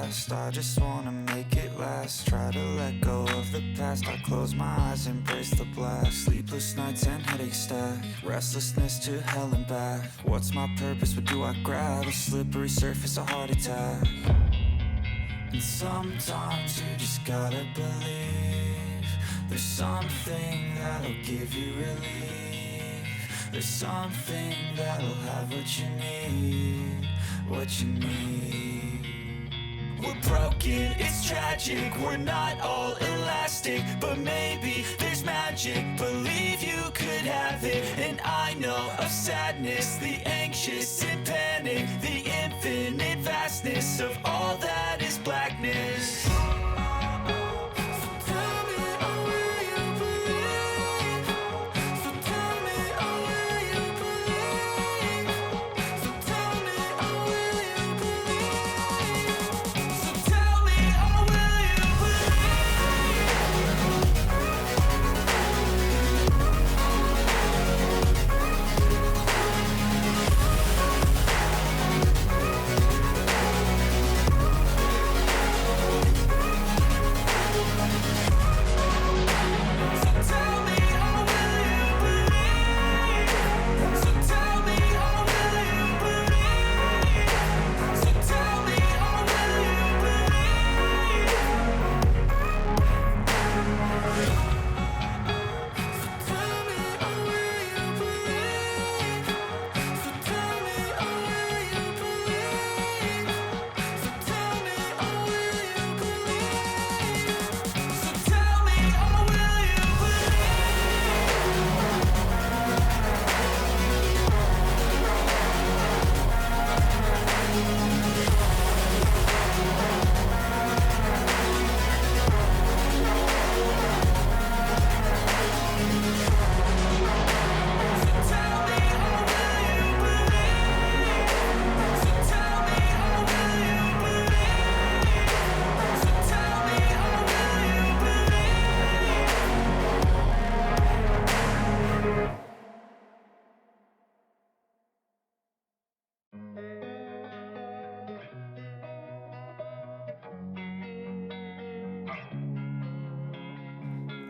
fast. I just wanna make it last. Try to let go of the past. I close my eyes, embrace the blast. Sleepless nights and headaches stack. Restlessness to hell and back. What's my purpose? What do I grab? A slippery surface, a heart attack. And sometimes you just gotta believe there's something that'll give you relief. There's something that'll have what you need, what you need. We're broken, it's tragic, we're not all elastic, but maybe there's magic, believe you could have it. And I know of sadness, the anxious and panic, the infinite vastness of all that is blackness.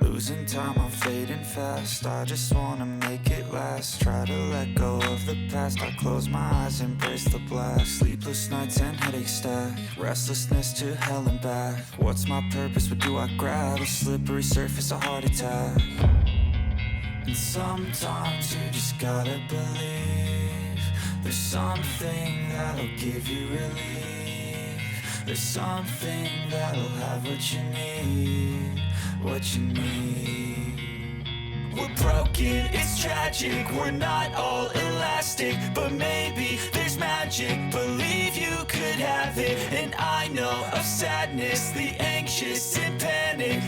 Losing time, I'm fading fast. I just wanna make it last. Try to let go of the past. I close my eyes, embrace the blast. Sleepless nights and headaches stack. Restlessness to hell and back. What's my purpose? What do I grab? A slippery surface, a heart attack. And sometimes you just gotta believe there's something that'll give you relief. There's something that'll have what you need, what you need. We're broken, it's tragic, we're not all elastic, but maybe there's magic, believe you could have it. And I know of sadness, the anxious and panic,